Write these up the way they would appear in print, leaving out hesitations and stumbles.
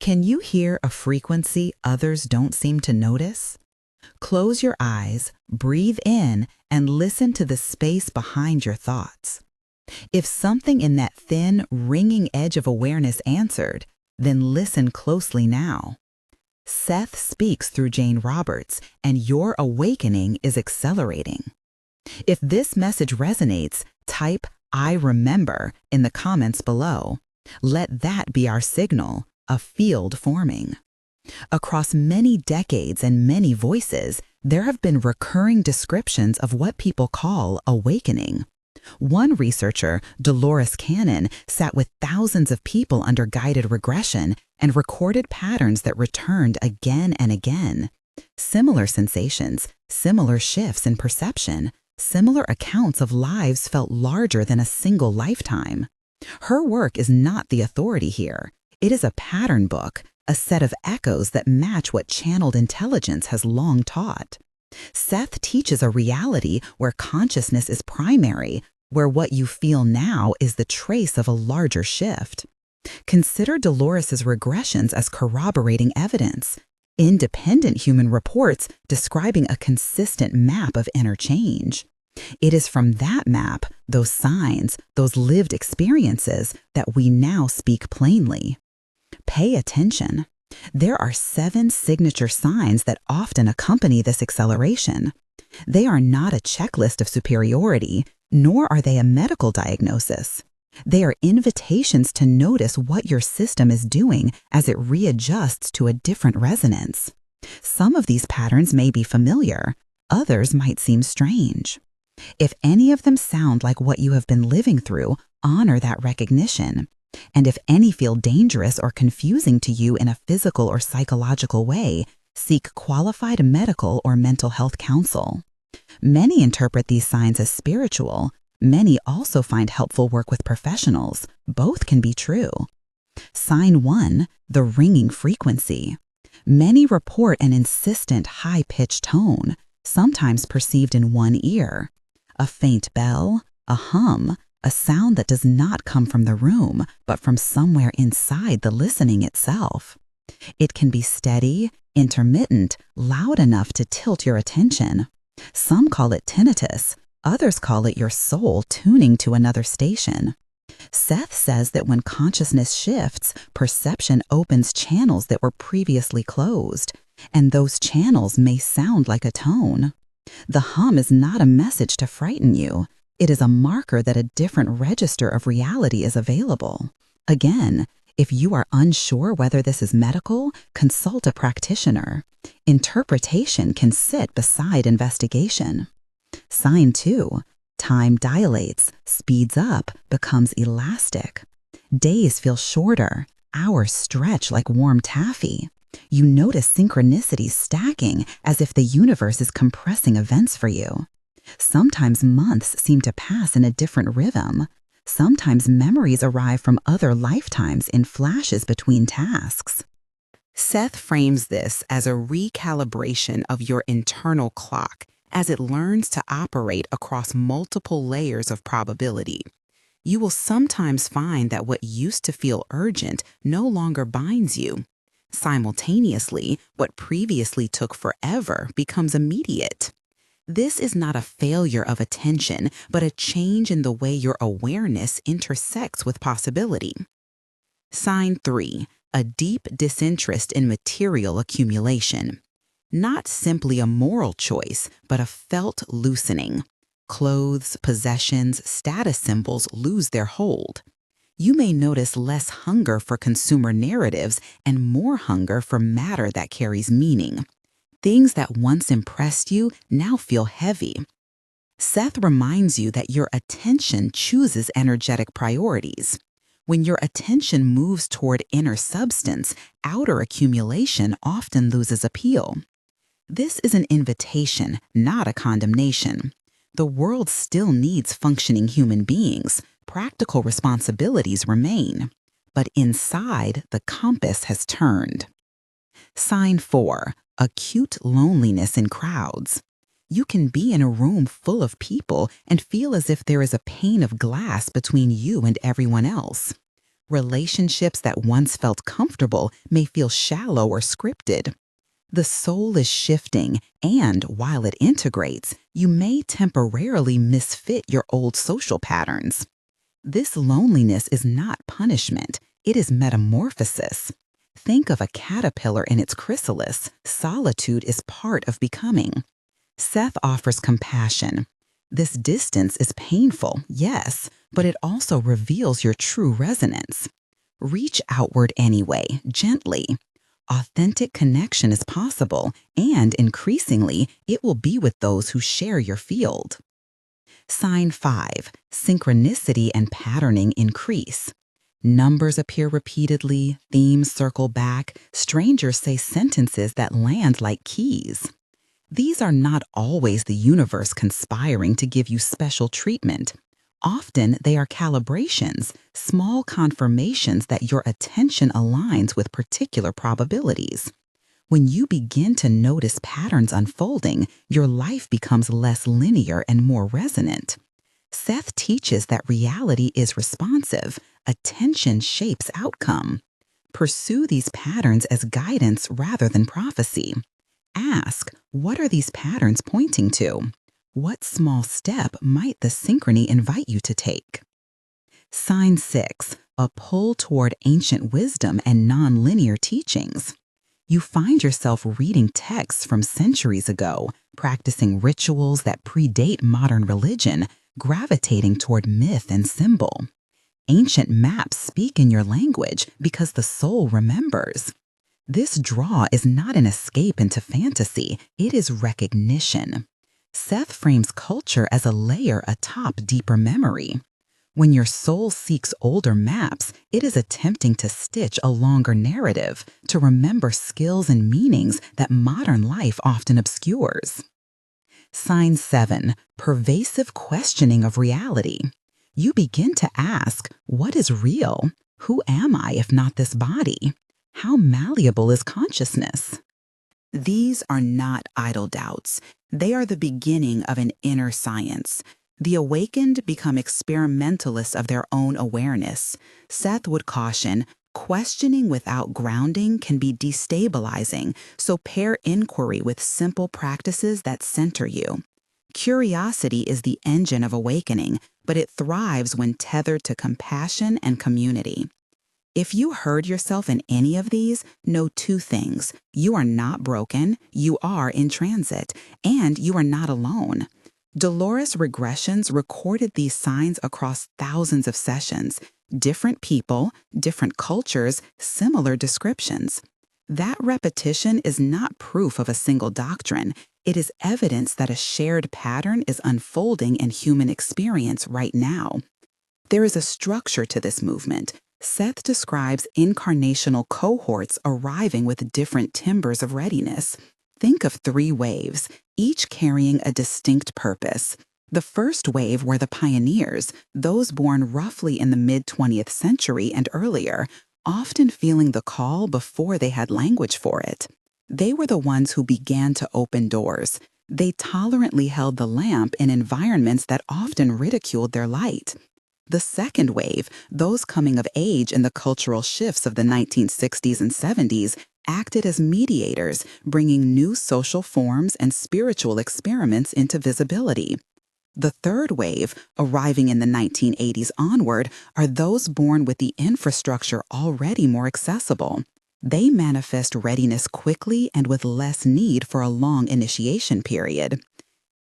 Can you hear a frequency others don't seem to notice? Close your eyes, breathe in, and listen to the space behind your thoughts. If something in that thin, ringing edge of awareness answered, then listen closely now. Seth speaks through Jane Roberts, and your awakening is accelerating. If this message resonates, type "I remember" in the comments below. Let that be our signal, a field forming. Across many decades and many voices, there have been recurring descriptions of what people call awakening. One researcher, Dolores Cannon, sat with thousands of people under guided regression and recorded patterns that returned again and again. Similar sensations, similar shifts in perception, similar accounts of lives felt larger than a single lifetime. Her work is not the authority here. It is a pattern book, a set of echoes that match what channeled intelligence has long taught. Seth teaches a reality where consciousness is primary, where what you feel now is the trace of a larger shift. Consider Dolores's regressions as corroborating evidence, independent human reports describing a consistent map of inner change. It is from that map, those signs, those lived experiences, that we now speak plainly. Pay attention. There are 7 signature signs that often accompany this acceleration. They are not a checklist of superiority, nor are they a medical diagnosis. They are invitations to notice what your system is doing as it readjusts to a different resonance. Some of these patterns may be familiar, others might seem strange. If any of them sound like what you have been living through, honor that recognition. And if any feel dangerous or confusing to you in a physical or psychological way, seek qualified medical or mental health counsel. Many interpret these signs as spiritual. Many also find helpful work with professionals. Both can be true. Sign 1, the ringing frequency. Many report an insistent high-pitched tone, sometimes perceived in one ear. A faint bell, a hum, a sound that does not come from the room, but from somewhere inside the listening itself. It can be steady, intermittent, loud enough to tilt your attention. Some call it tinnitus, others call it your soul tuning to another station. Seth says that when consciousness shifts, perception opens channels that were previously closed, and those channels may sound like a tone. The hum is not a message to frighten you. It is a marker that a different register of reality is available. Again, if you are unsure whether this is medical, consult a practitioner. Interpretation can sit beside investigation. Sign 2. Time dilates, speeds up, becomes elastic. Days feel shorter, hours stretch like warm taffy. You notice synchronicities stacking as if the universe is compressing events for you. Sometimes months seem to pass in a different rhythm. Sometimes memories arrive from other lifetimes in flashes between tasks. Seth frames this as a recalibration of your internal clock as it learns to operate across multiple layers of probability. You will sometimes find that what used to feel urgent no longer binds you. Simultaneously, what previously took forever becomes immediate. This is not a failure of attention, but a change in the way your awareness intersects with possibility. Sign 3, a deep disinterest in material accumulation. Not simply a moral choice, but a felt loosening. Clothes, possessions, status symbols lose their hold. You may notice less hunger for consumer narratives and more hunger for matter that carries meaning. Things that once impressed you now feel heavy. Seth reminds you that your attention chooses energetic priorities. When your attention moves toward inner substance, outer accumulation often loses appeal. This is an invitation, not a condemnation. The world still needs functioning human beings. Practical responsibilities remain. But inside, the compass has turned. Sign 4. Acute loneliness in crowds. You can be in a room full of people and feel as if there is a pane of glass between you and everyone else. Relationships that once felt comfortable may feel shallow or scripted. The soul is shifting, and while it integrates, you may temporarily misfit your old social patterns. This loneliness is not punishment, it is metamorphosis. Think of a caterpillar in its chrysalis. Solitude is part of becoming. Seth offers compassion. This distance is painful, yes, but it also reveals your true resonance. Reach outward anyway, gently. Authentic connection is possible, and increasingly, it will be with those who share your field. Sign 5. Synchronicity and patterning increase. Numbers appear repeatedly, themes circle back, strangers say sentences that land like keys. These are not always the universe conspiring to give you special treatment. Often they are calibrations, small confirmations that your attention aligns with particular probabilities. When you begin to notice patterns unfolding, your life becomes less linear and more resonant. Seth teaches that reality is responsive, attention shapes outcome. Pursue these patterns as guidance rather than prophecy. Ask, what are these patterns pointing to? What small step might the synchrony invite you to take? Sign 6. A pull toward ancient wisdom and nonlinear teachings. You find yourself reading texts from centuries ago, practicing rituals that predate modern religion, gravitating toward myth and symbol. Ancient maps speak in your language because the soul remembers. This draw is not an escape into fantasy, it is recognition. Seth frames culture as a layer atop deeper memory. When your soul seeks older maps, it is attempting to stitch a longer narrative, to remember skills and meanings that modern life often obscures. Sign 7. Pervasive questioning of reality. You begin to ask, what is real? Who am I if not this body? How malleable is consciousness? These are not idle doubts. They are the beginning of an inner science. The awakened become experimentalists of their own awareness. Seth would caution, questioning without grounding can be destabilizing, so pair inquiry with simple practices that center you. Curiosity is the engine of awakening, but it thrives when tethered to compassion and community. If you heard yourself in any of these, know 2 things. You are not broken, you are in transit, and you are not alone. Dolores Regressions recorded these signs across thousands of sessions. Different people, different cultures, similar descriptions. That repetition is not proof of a single doctrine. It is evidence that a shared pattern is unfolding in human experience right now. There is a structure to this movement. Seth describes incarnational cohorts arriving with different timbers of readiness. Think of 3 waves, each carrying a distinct purpose. The first wave were the pioneers, those born roughly in the mid-20th century and earlier, often feeling the call before they had language for it. They were the ones who began to open doors. They tolerantly held the lamp in environments that often ridiculed their light. The second wave, those coming of age in the cultural shifts of the 1960s and 70s, acted as mediators, bringing new social forms and spiritual experiments into visibility. The third wave, arriving in the 1980s onward, are those born with the infrastructure already more accessible. They manifest readiness quickly and with less need for a long initiation period.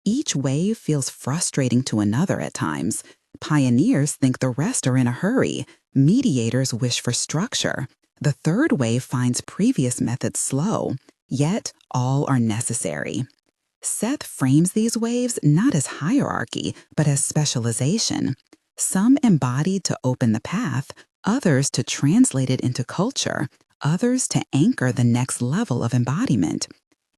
Each wave feels frustrating to another at times. Pioneers think the rest are in a hurry. Mediators wish for structure. The third wave finds previous methods slow, yet all are necessary. Seth frames these waves not as hierarchy, but as specialization. Some embodied to open the path, others to translate it into culture, others to anchor the next level of embodiment.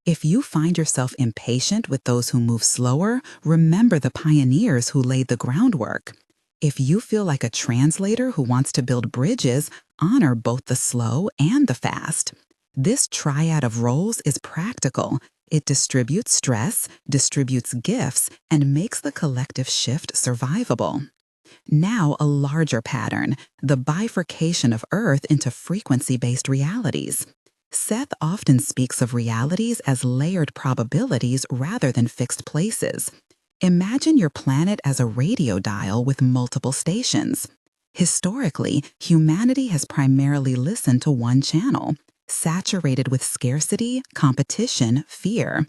If you find yourself impatient with those who move slower, remember the pioneers who laid the groundwork. If you feel like a translator who wants to build bridges, honor both the slow and the fast. This triad of roles is practical. It distributes stress, distributes gifts, and makes the collective shift survivable. Now a larger pattern, the bifurcation of Earth into frequency-based realities. Seth often speaks of realities as layered probabilities rather than fixed places. Imagine your planet as a radio dial with multiple stations. Historically, humanity has primarily listened to one channel, saturated with scarcity, competition, fear.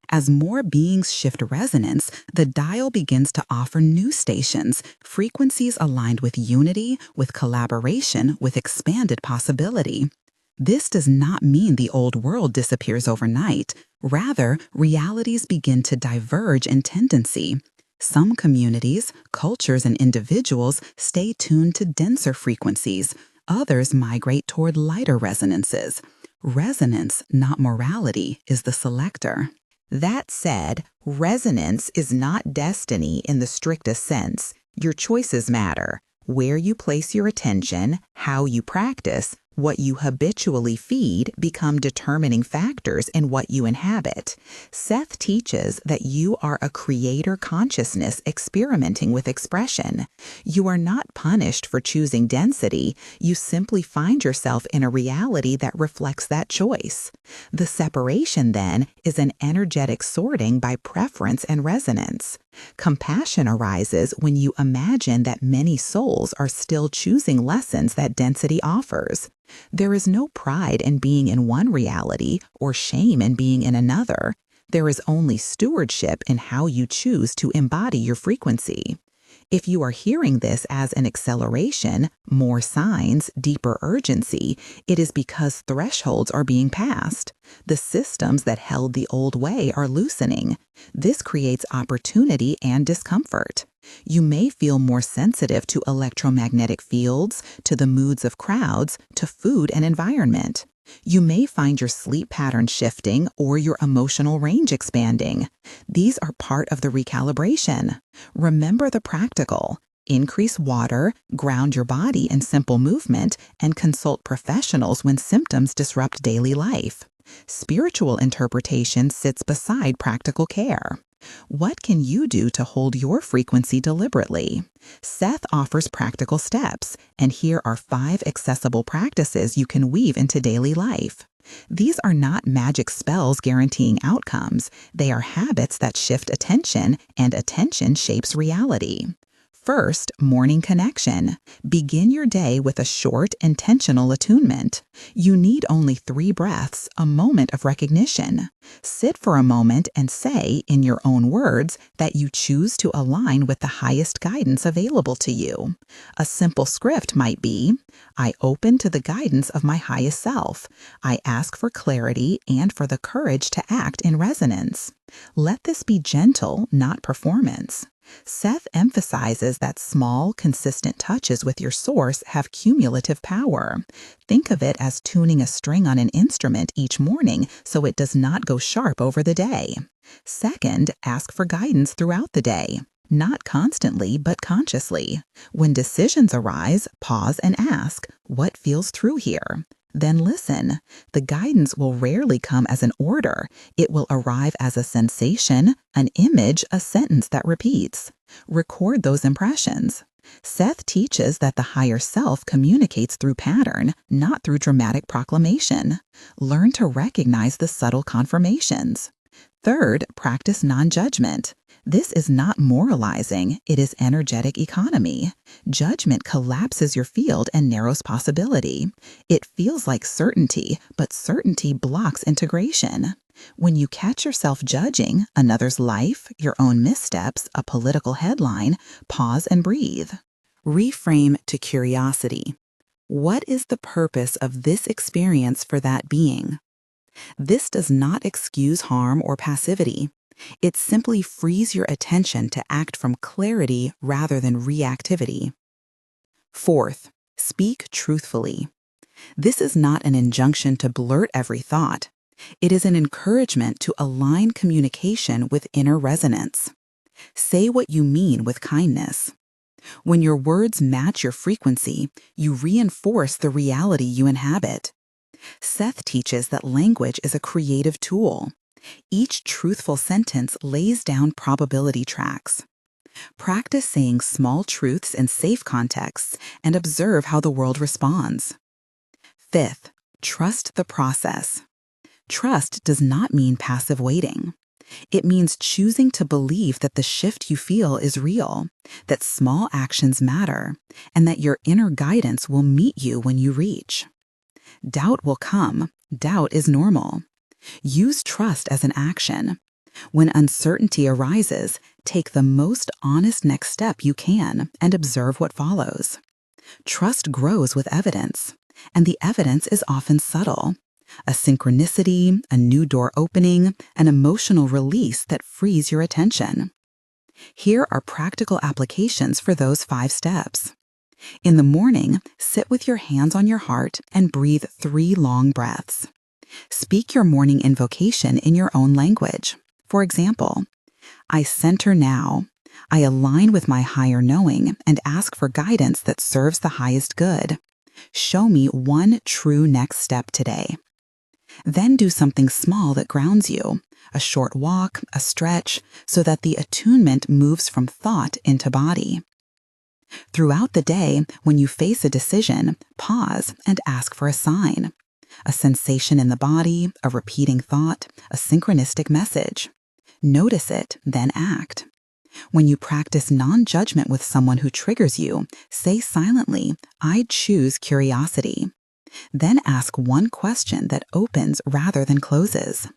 As more beings shift resonance, the dial begins to offer new stations, frequencies aligned with unity, with collaboration, with expanded possibility. This does not mean the old world disappears overnight. Rather, realities begin to diverge in tendency. Some communities, cultures, and individuals stay tuned to denser frequencies. Others migrate toward lighter resonances. Resonance, not morality, is the selector. That said, resonance is not destiny in the strictest sense. Your choices matter. Where you place your attention, how you practice, what you habitually feed become determining factors in what you inhabit. Seth teaches that you are a creator consciousness experimenting with expression. You are not punished for choosing density. You simply find yourself in a reality that reflects that choice. The separation, then, is an energetic sorting by preference and resonance. Compassion arises when you imagine that many souls are still choosing lessons that density offers. There is no pride in being in one reality or shame in being in another. There is only stewardship in how you choose to embody your frequency. If you are hearing this as an acceleration, more signs, deeper urgency, it is because thresholds are being passed. The systems that held the old way are loosening. This creates opportunity and discomfort. You may feel more sensitive to electromagnetic fields, to the moods of crowds, to food and environment. You may find your sleep pattern shifting or your emotional range expanding. These are part of the recalibration. Remember the practical. Increase water, ground your body in simple movement, and consult professionals when symptoms disrupt daily life. Spiritual interpretation sits beside practical care. What can you do to hold your frequency deliberately? Seth offers practical steps, and here are 5 accessible practices you can weave into daily life. These are not magic spells guaranteeing outcomes. They are habits that shift attention, and attention shapes reality. First, morning connection. Begin your day with a short, intentional attunement. You need only 3 breaths, a moment of recognition. Sit for a moment and say, in your own words, that you choose to align with the highest guidance available to you. A simple script might be, I open to the guidance of my highest self. I ask for clarity and for the courage to act in resonance. Let this be gentle, not performance. Seth emphasizes that small, consistent touches with your source have cumulative power. Think of it as tuning a string on an instrument each morning so it does not go sharp over the day. Second, ask for guidance throughout the day. Not constantly, but consciously. When decisions arise, pause and ask, what feels true here? Then listen. The guidance will rarely come as an order. It will arrive as a sensation, an image, a sentence that repeats. Record those impressions. Seth teaches that the higher self communicates through pattern, not through dramatic proclamation. Learn to recognize the subtle confirmations. Third, practice non-judgment. This is not moralizing, it is energetic economy. Judgment collapses your field and narrows possibility. It feels like certainty, but certainty blocks integration. When you catch yourself judging another's life, your own missteps, a political headline, pause and breathe. Reframe to curiosity. What is the purpose of this experience for that being? This does not excuse harm or passivity. It simply frees your attention to act from clarity rather than reactivity. Fourth, speak truthfully. This is not an injunction to blurt every thought. It is an encouragement to align communication with inner resonance. Say what you mean with kindness. When your words match your frequency, you reinforce the reality you inhabit. Seth teaches that language is a creative tool. Each truthful sentence lays down probability tracks. Practice saying small truths in safe contexts and observe how the world responds. Fifth, trust the process. Trust does not mean passive waiting. It means choosing to believe that the shift you feel is real, that small actions matter, and that your inner guidance will meet you when you reach. Doubt will come. Doubt is normal. Use trust as an action. When uncertainty arises, take the most honest next step you can and observe what follows. Trust grows with evidence, and the evidence is often subtle. A synchronicity, a new door opening, an emotional release that frees your attention. Here are practical applications for those 5 steps. In the morning, sit with your hands on your heart and breathe 3 long breaths. Speak your morning invocation in your own language. For example, I center now. I align with my higher knowing and ask for guidance that serves the highest good. Show me one true next step today. Then do something small that grounds you, a short walk, a stretch, so that the attunement moves from thought into body. Throughout the day, when you face a decision, pause and ask for a sign. A sensation in the body, a repeating thought, a synchronistic message. Notice it, then act. When you practice non-judgment with someone who triggers you, say silently, I choose curiosity. Then ask one question that opens rather than closes.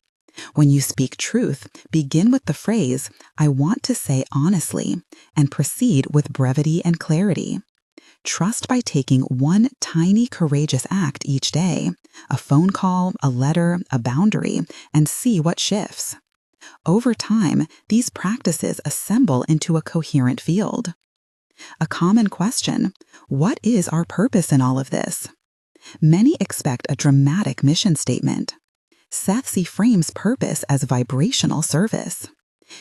When you speak truth, begin with the phrase, I want to say honestly, and proceed with brevity and clarity. Trust by taking one tiny courageous act each day, a phone call, a letter, a boundary, and see what shifts. Over time, these practices assemble into a coherent field. A common question, what is our purpose in all of this? Many expect a dramatic mission statement. Seth frames purpose as vibrational service.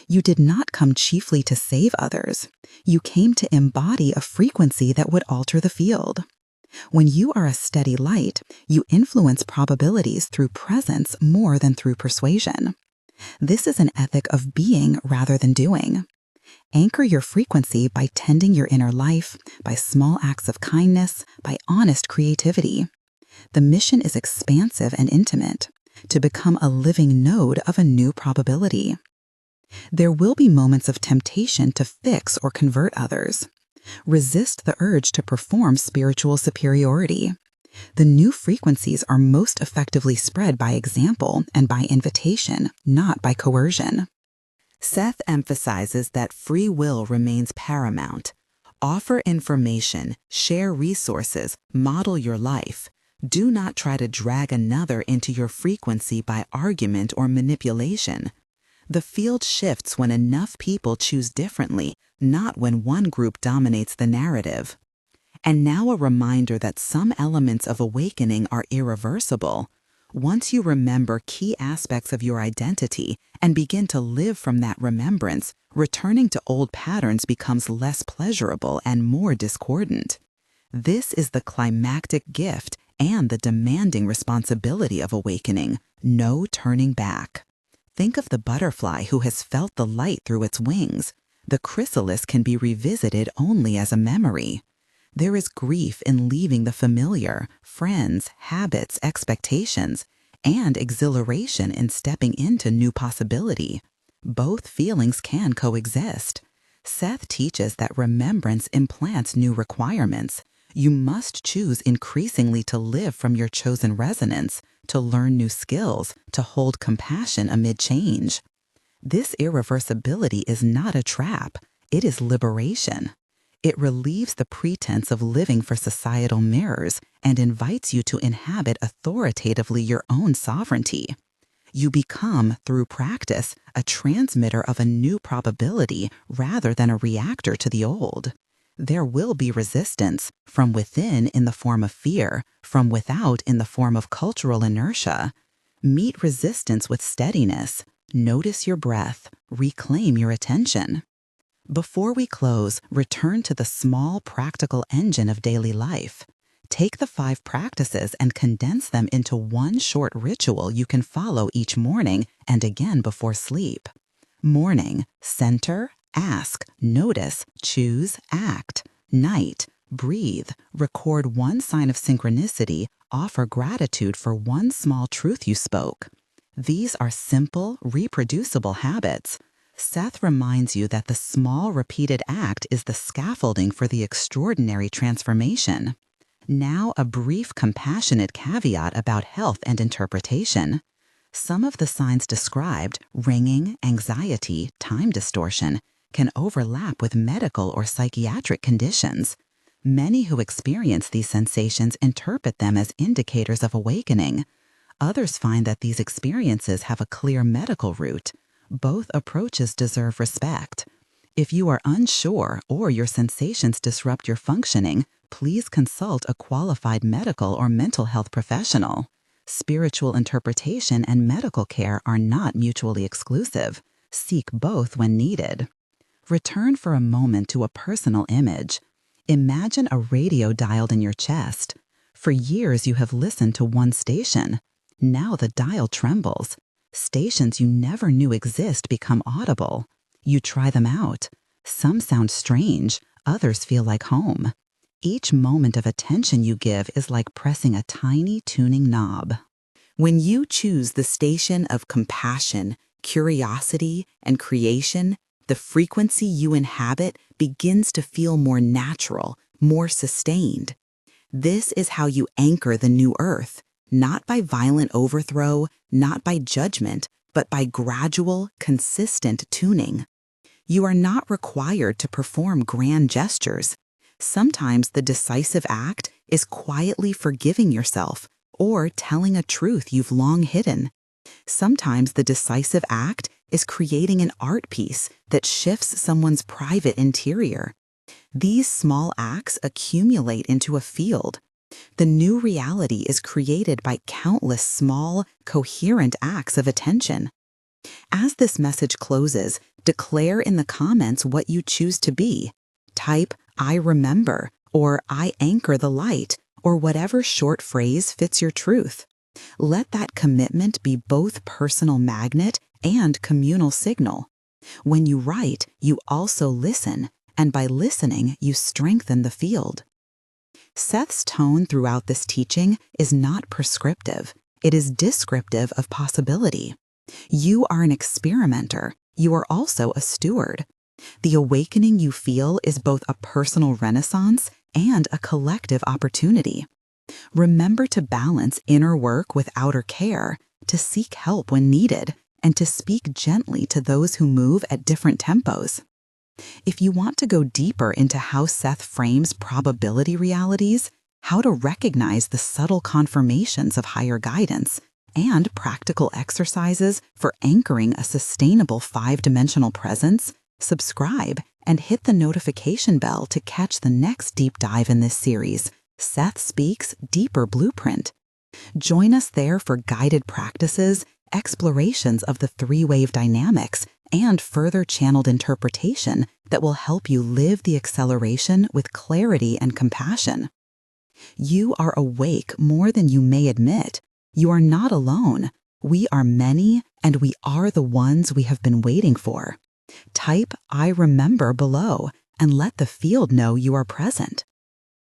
You did not come chiefly to save others. You came to embody a frequency that would alter the field. When you are a steady light, you influence probabilities through presence more than through persuasion. This is an ethic of being rather than doing. Anchor your frequency by tending your inner life, by small acts of kindness, by honest creativity. The mission is expansive and intimate, to become a living node of a new probability. There will be moments of temptation to fix or convert others. Resist the urge to perform spiritual superiority. The new frequencies are most effectively spread by example and by invitation, not by coercion. Seth emphasizes that free will remains paramount. Offer information, share resources, model your life. Do not try to drag another into your frequency by argument or manipulation. The field shifts when enough people choose differently, not when one group dominates the narrative. And now a reminder that some elements of awakening are irreversible. Once you remember key aspects of your identity and begin to live from that remembrance, returning to old patterns becomes less pleasurable and more discordant. This is the climactic gift and the demanding responsibility of awakening, no turning back. Think of the butterfly who has felt the light through its wings. The chrysalis can be revisited only as a memory. There is grief in leaving the familiar, friends, habits, expectations, and exhilaration in stepping into new possibility. Both feelings can coexist. Seth teaches that remembrance implants new requirements. You must choose increasingly to live from your chosen resonance, to learn new skills, to hold compassion amid change. This irreversibility is not a trap. It is liberation. It relieves the pretense of living for societal mirrors and invites you to inhabit authoritatively your own sovereignty. You become, through practice, a transmitter of a new probability rather than a reactor to the old. There will be resistance, from within in the form of fear, from without in the form of cultural inertia. Meet resistance with steadiness. Notice your breath. Reclaim your attention. Before we close, return to the small, practical engine of daily life. Take the 5 practices and condense them into one short ritual you can follow each morning and again before sleep. Morning, center, Ask, notice, choose, act. Night, breathe, record one sign of synchronicity, offer gratitude for one small truth you spoke. These are simple, reproducible habits. Seth reminds you that the small, repeated act is the scaffolding for the extraordinary transformation. Now, a brief, compassionate caveat about health and interpretation. Some of the signs described, ringing, anxiety, time distortion, can overlap with medical or psychiatric conditions. Many who experience these sensations interpret them as indicators of awakening. Others find that these experiences have a clear medical root. Both approaches deserve respect. If you are unsure or your sensations disrupt your functioning, please consult a qualified medical or mental health professional. Spiritual interpretation and medical care are not mutually exclusive. Seek both when needed. Return for a moment to a personal image. Imagine a radio dialed in your chest. For years you have listened to one station. Now the dial trembles. Stations you never knew exist become audible. You try them out. Some sound strange, others feel like home. Each moment of attention you give is like pressing a tiny tuning knob. When you choose the station of compassion, curiosity, and creation, the frequency you inhabit begins to feel more natural, more sustained. This is how you anchor the new earth, not by violent overthrow, not by judgment, but by gradual, consistent tuning. You are not required to perform grand gestures. Sometimes the decisive act is quietly forgiving yourself or telling a truth you've long hidden. Sometimes the decisive act is creating an art piece that shifts someone's private interior. These small acts accumulate into a field. The new reality is created by countless small, coherent acts of attention. As this message closes, declare in the comments what you choose to be. Type, "I remember," or "I anchor the light," or whatever short phrase fits your truth. Let that commitment be both personal magnet and communal signal. When you write, you also listen, and by listening, you strengthen the field. Seth's tone throughout this teaching is not prescriptive. It is descriptive of possibility. You are an experimenter. You are also a steward. The awakening you feel is both a personal renaissance and a collective opportunity. Remember to balance inner work with outer care, to seek help when needed, and to speak gently to those who move at different tempos. If you want to go deeper into how Seth frames probability realities, how to recognize the subtle confirmations of higher guidance, and practical exercises for anchoring a sustainable 5-dimensional presence, subscribe and hit the notification bell to catch the next deep dive in this series, Seth Speaks Deeper Blueprint. Join us there for guided practices, explorations of the 3-wave dynamics, and further channeled interpretation that will help you live the acceleration with clarity and compassion. You are awake more than you may admit. You are not alone. We are many, and we are the ones we have been waiting for. Type "I remember" below and let the field know you are present.